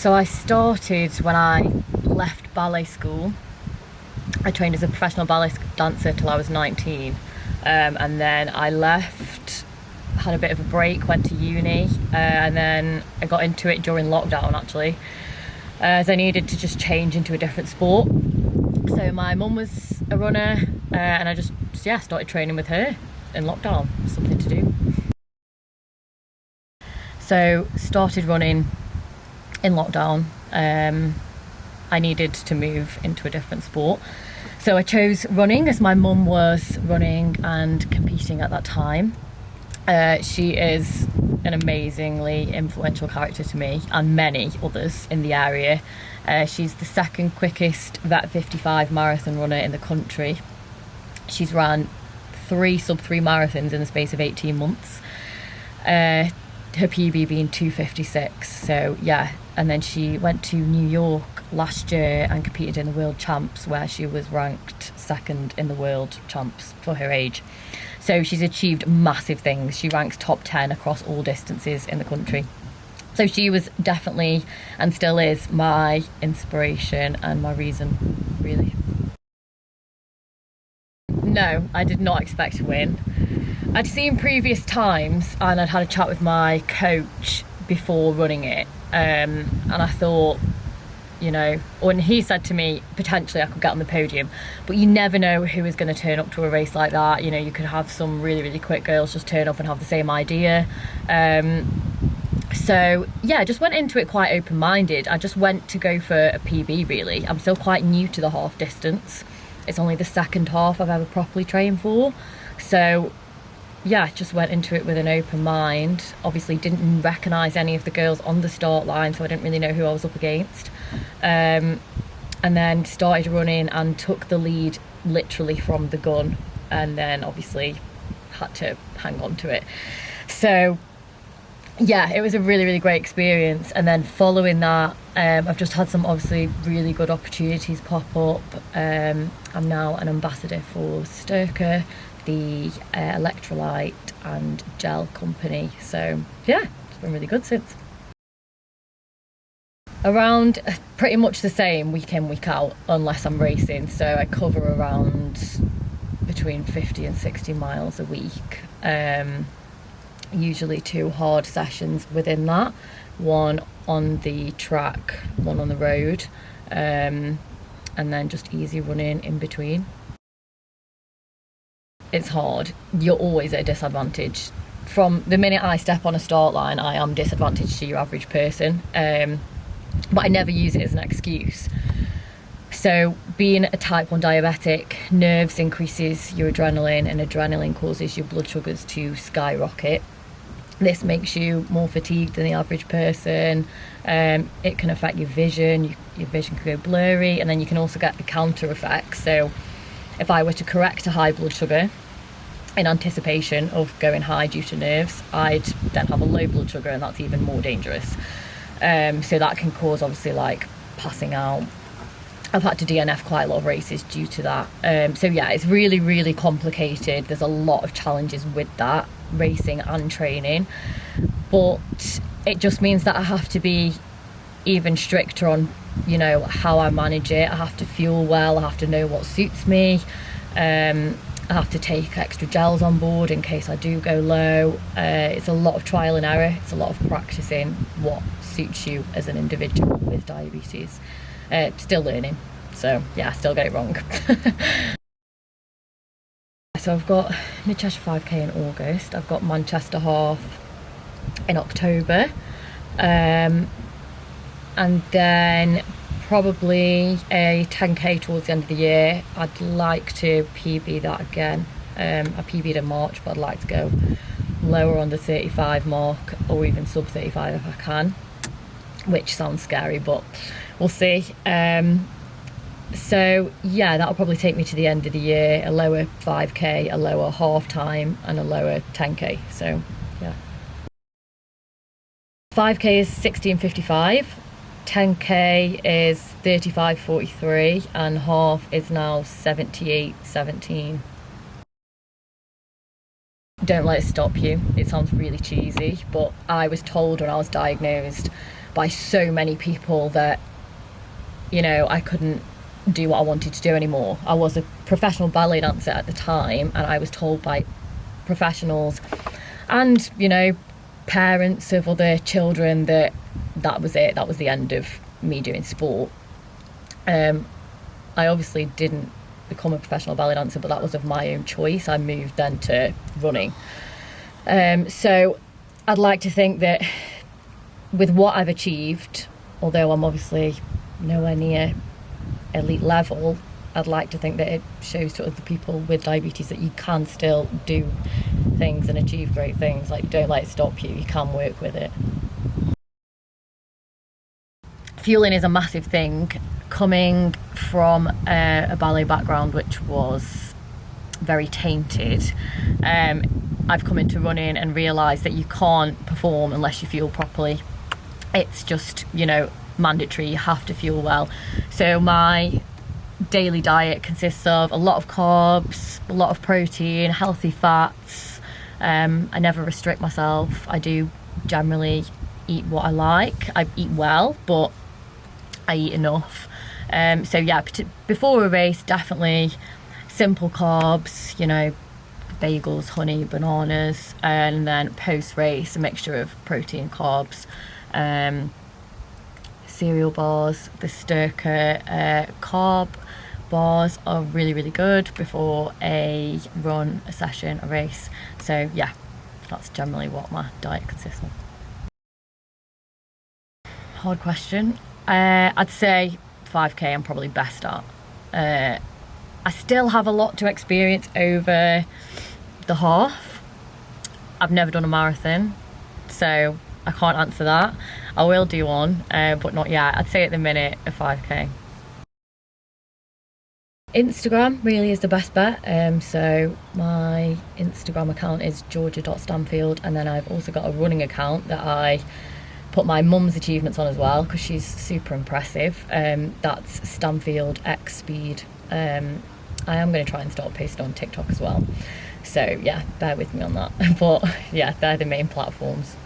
So I started when I left ballet school. I trained as a professional ballet dancer till I was 19, and then I left, had a bit of a break, went to uni, and then I got into it during lockdown actually, as I needed to just change into a different sport. So my mum was a runner, and I just started training with her in lockdown. Something to do. So started running in lockdown. I needed to move into a different sport, so I chose running as my mum was running and competing at that time. She is an amazingly influential character to me and many others in the area. She's the second quickest VET 55 marathon runner in the country. She's ran 3 sub-3 marathons in the space of 18 months. Her PB being 2:56. So yeah, and then she went to New York last year and competed in the World Champs, where she was ranked second in the World Champs for her age. So she's achieved massive things. She ranks top 10 across all distances in the country. So she was definitely, and still is, my inspiration and my reason, really. No, I did not expect to win. I'd seen previous times and I'd had a chat with my coach before running it, and I thought, when he said to me, potentially I could get on the podium, but you never know who is going to turn up to a race like that. You could have some really, really quick girls just turn up and have the same idea. So yeah, I just went into it quite open-minded. I just went to go for a PB really. I'm still quite new to the half distance. It's only the second half I've ever properly trained for. So yeah, just went into it with an open mind. Obviously didn't recognise any of the girls on the start line, so I didn't really know who I was up against. And then started running and took the lead literally from the gun, and then obviously had to hang on to it. So yeah, it was a really, really great experience. And then following that, I've just had some obviously really good opportunities pop up. I'm now an ambassador for Sturka, the electrolyte and gel company. So yeah, it's been really good since. Around pretty much the same week in, week out, unless I'm racing. So I cover around between 50 and 60 miles a week. Usually 2 hard sessions within that, 1 on the track, 1 on the road, and then just easy running in between. It's hard. You're always at a disadvantage. From the minute I step on a start line, I am disadvantaged to your average person, but I never use it as an excuse. So being a type 1 diabetic, nerves increases your adrenaline, and adrenaline causes your blood sugars to skyrocket. This makes you more fatigued than the average person. It can affect your vision. Your vision can go blurry, and then you can also get the counter effect. So if I were to correct a high blood sugar in anticipation of going high due to nerves, I'd then have a low blood sugar, and that's even more dangerous. So that can cause obviously like passing out. I've had to DNF quite a lot of races due to that. So yeah, it's really, really complicated. There's a lot of challenges with that, racing and training, but it just means that I have to be even stricter on how I manage it. I have to fuel well, I have to know what suits me, I have to take extra gels on board in case I do go low. It's a lot of trial and error. It's a lot of practicing what suits you as an individual with diabetes. Still learning, so yeah, I still get it wrong. So I've got Mid-Cheshire 5k in August, I've got Manchester half in October, and then probably a 10k towards the end of the year. I'd like to PB that again. I PB'd in March, but I'd like to go lower on the 35 mark, or even sub 35 if I can, which sounds scary, but we'll see. So yeah, that'll probably take me to the end of the year. A lower 5k, a lower half time, and a lower 10k. So yeah, 5k is 16:55, 10k is 35:43, and half is now 78:17. Don't let it stop you. It sounds really cheesy, but I was told when I was diagnosed by so many people that, you know, I couldn't do what I wanted to do anymore. I was a professional ballet dancer at the time, and I was told by professionals and, you know, parents of other children that that was it, that was the end of me doing sport. I obviously didn't become a professional ballet dancer, but that was of my own choice. I moved then to running. So I'd like to think that with what I've achieved, although I'm obviously nowhere near elite level, I'd like to think that it shows to other people with diabetes that you can still do things and achieve great things. Like, don't let it stop you. You can work with it. Fueling is a massive thing. Coming from a ballet background, which was very tainted, I've come into running and realised that you can't perform unless you fuel properly. It's just, you know, mandatory. You have to fuel well. So my daily diet consists of a lot of carbs, a lot of protein, healthy fats. I never restrict myself. I do generally eat what I like. I eat well, but I eat enough. So yeah, before a race, definitely simple carbs, you know, bagels, honey, bananas, and then post race, a mixture of protein, carbs, cereal bars. The Sturker carb bars are really, really good before a run, a session, a race. So yeah, that's generally what my diet consists of. Hard question. I'd say 5k I'm probably best at. I still have a lot to experience over the half. I've never done a marathon, so I can't answer that. I will do one, but not yet. I'd say at the minute a 5k. Instagram really is the best bet. So my Instagram account is georgia.stanfield, and then I've also got a running account that I put my mum's achievements on as well, because she's super impressive. That's Stanfield X Speed. I am going to try and start posting on TikTok as well. So yeah, bear with me on that. But yeah, they're the main platforms.